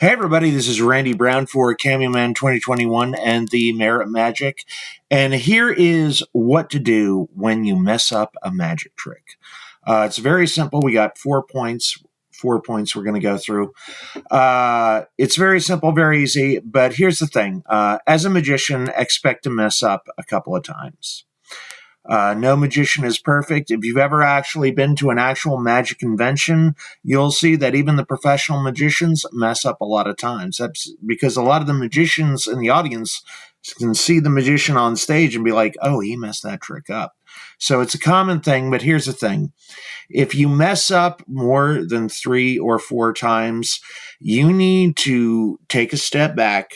Hey everybody, this is Randy Brown for Cameo Man 2021 and the Merit Magic. And here is what to do when you mess up a magic trick. It's very simple. We got 4 points. 4 points we're going to go through. It's very simple, very easy. But here's the thing. As a magician, expect to mess up a couple of times. No magician is perfect. If you've ever actually been to an actual magic convention, you'll see that even the professional magicians mess up a lot of times. That's because a lot of the magicians in the audience can see the magician on stage and be like, oh, he messed that trick up. So it's a common thing, but here's the thing. If you mess up more than 3 or 4 times, you need to take a step back,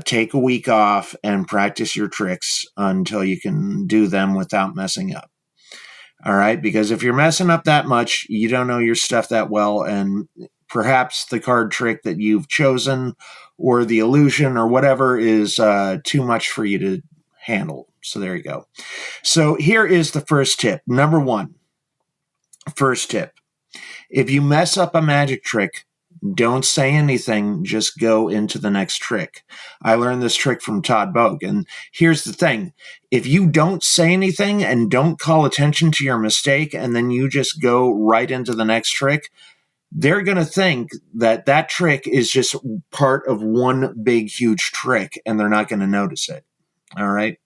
take a week off and practice your tricks until you can do them without messing up. All right? Because if you're messing up that much, you don't know your stuff that well, and perhaps the card trick that you've chosen or the illusion or whatever is too much for you to handle. So there you go. So here is the first tip. Number 1, first tip. If you mess up a magic trick, don't say anything, just go into the next trick. I learned this trick from Todd Bogue, and here's the thing. If you don't say anything and don't call attention to your mistake, and then you just go right into the next trick, they're going to think that that trick is just part of one big, huge trick, and they're not going to notice it. All right?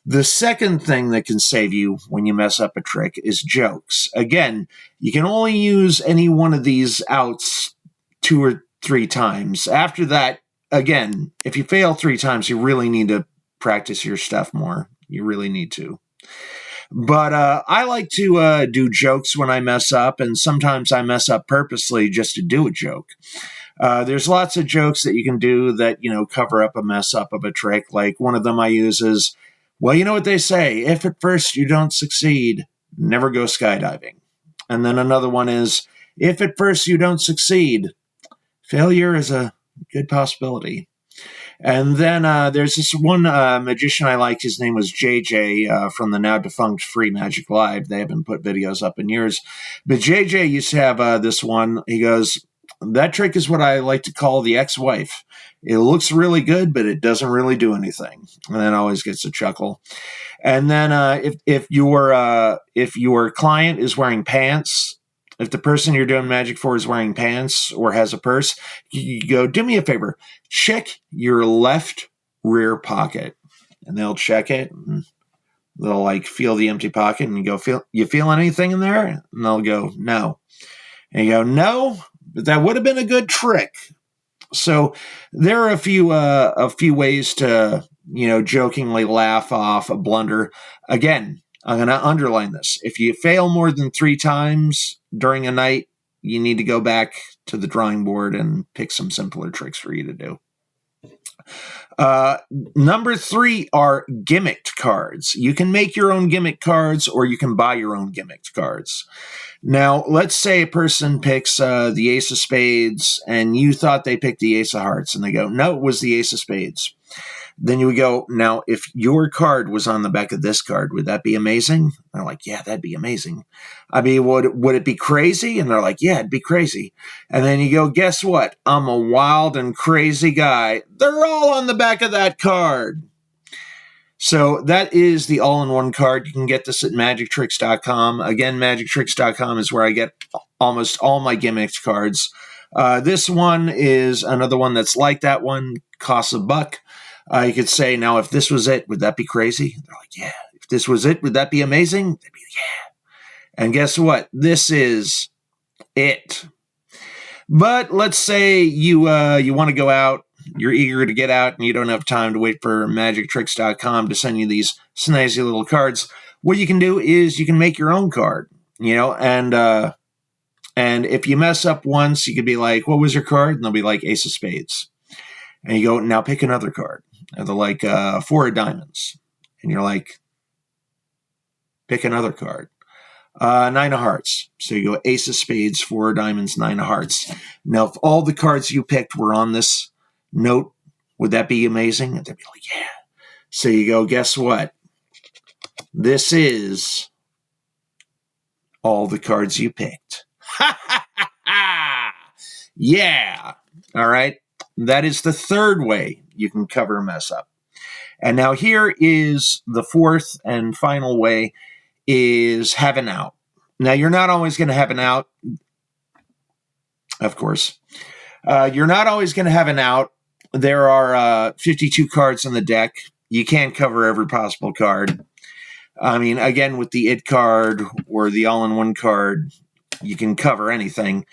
The second thing that can save you when you mess up a trick is jokes. Again, you can only use any one of these outs 2 or 3 times. After that, again, if you fail 3 times, you really need to practice your stuff more. You really need to. But I like to do jokes when I mess up, and sometimes I mess up purposely just to do a joke. There's lots of jokes that you can do that, cover up a mess up of a trick. Like one of them I use is, well, you know what they say, if at first you don't succeed, never go skydiving. And then another one is, if at first you don't succeed, failure is a good possibility. And then there's this one magician I like. His name was JJ from the now defunct Free Magic Live. They haven't put videos up in years. But JJ used to have this one. He goes, that trick is what I like to call the ex-wife. It looks really good, but it doesn't really do anything. And that always gets a chuckle. And then if your client is wearing pants, if the person you're doing magic for is wearing pants or has a purse, you go, do me a favor, check your left rear pocket. And they'll check it. And they'll feel the empty pocket, and you go, you feel anything in there? And they'll go, no. And you go, no, but that would have been a good trick. So there are a few ways to, jokingly laugh off a blunder. Again, I'm going to underline this. If you fail more than 3 times during a night, you need to go back to the drawing board and pick some simpler tricks for you to do. Number 3 are gimmicked cards. You can make your own gimmick cards, or you can buy your own gimmicked cards. Now, let's say a person picks the Ace of Spades, and you thought they picked the Ace of Hearts, and they go, no, it was the Ace of Spades. Then you would go, now, if your card was on the back of this card, would that be amazing? They're like, yeah, that'd be amazing. I mean, would it be crazy? And they're like, yeah, it'd be crazy. And then you go, guess what? I'm a wild and crazy guy. They're all on the back of that card. So that is the all-in-one card. You can get this at magictricks.com. Again, magictricks.com is where I get almost all my gimmicked cards. This one is another one that's like that one, costs $1. You could say, now, if this was it, would that be crazy? They're like, yeah. If this was it, would that be amazing? They'd be, yeah. And guess what? This is it. But let's say you want to go out, you're eager to get out, and you don't have time to wait for magictricks.com to send you these snazzy little cards. What you can do is you can make your own card, and if you mess up once, you could be like, what was your card? And they'll be like, Ace of Spades. And you go, now pick another card. And they're like, 4 of Diamonds. And you're like, pick another card. 9 of Hearts. So you go Ace of Spades, 4 of Diamonds, 9 of Hearts. Now, if all the cards you picked were on this note, would that be amazing? And they'd be like, yeah. So you go, guess what? This is all the cards you picked. Yeah. All right. That is the third way you can cover a mess up. And now here is the fourth and final way, is have an out. Now, you're not always going to have an out, of course. You're not always going to have an out. There are 52 cards in the deck. You can't cover every possible card. I mean, again, with the It card or the All-in-One card, you can cover anything.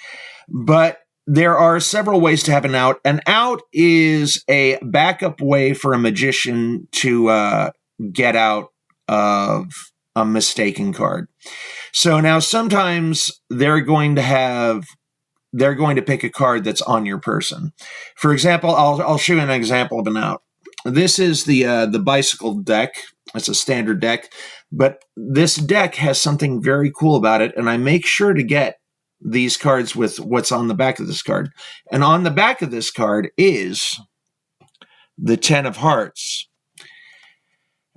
But there are several ways to have an out. An out is a backup way for a magician to get out of a mistaken card. So now sometimes they're going to pick a card that's on your person. For example, I'll show you an example of an out. This is the bicycle deck. It's a standard deck, but this deck has something very cool about it, and I make sure to get these cards with what's on the back of this card. And on the back of this card is the 10 of Hearts.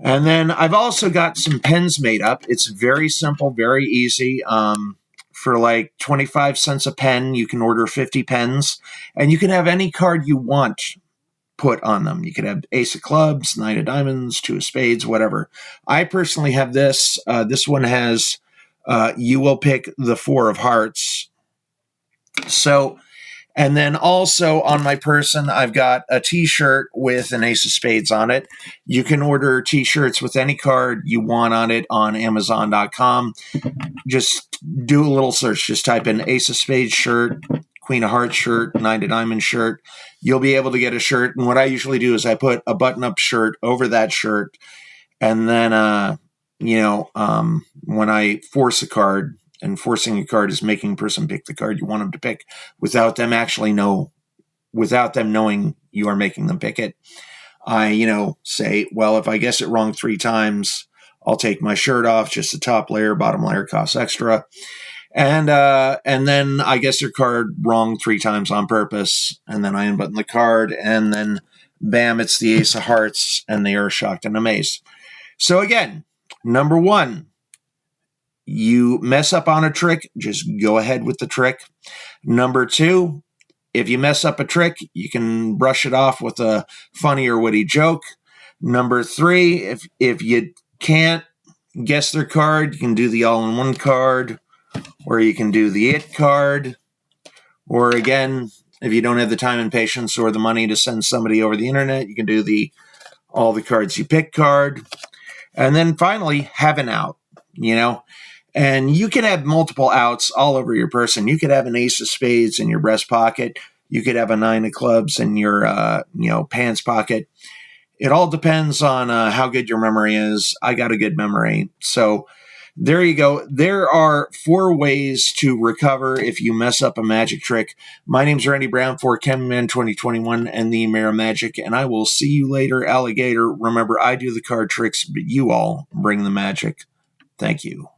And then I've also got some pens made up. It's very simple, very easy. For like 25 cents a pen, you can order 50 pens, and you can have any card you want put on them. You could have Ace of Clubs, Knight of Diamonds, Two of Spades, whatever. I personally have this. This one has, you will pick the 4 of Hearts. So, and then also on my person, I've got a t-shirt with an Ace of Spades on it. You can order t-shirts with any card you want on it on Amazon.com. Just do a little search. Just type in Ace of Spades shirt, Queen of Hearts shirt, Knight of Diamonds shirt. You'll be able to get a shirt. And what I usually do is I put a button-up shirt over that shirt. And then, when I force a card, and forcing a card is making a person pick the card you want them to pick without them knowing you are making them pick it. I, say, well, if I guess it wrong 3 times, I'll take my shirt off. Just the top layer, bottom layer costs extra. And then I guess their card wrong 3 times on purpose. And then I unbutton the card, and then bam, it's the Ace of Hearts, and they are shocked and amazed. So again, number 1, you mess up on a trick, just go ahead with the trick. Number 2, if you mess up a trick, you can brush it off with a funny or witty joke. Number 3, if you can't guess their card, you can do the All-in-One card, or you can do the It card. Or again, if you don't have the time and patience or the money to send somebody over the internet, you can do the All the Cards You Pick card. And then finally, have an out, And you can have multiple outs all over your person. You could have an Ace of Spades in your breast pocket. You could have a 9 of Clubs in your, pants pocket. It all depends on how good your memory is. I got a good memory. So there you go. There are 4 ways to recover if you mess up a magic trick. My name's Randy Brown for Cammyman 2021 and the Mayor of Magic, and I will see you later, alligator. Remember, I do the card tricks, but you all bring the magic. Thank you.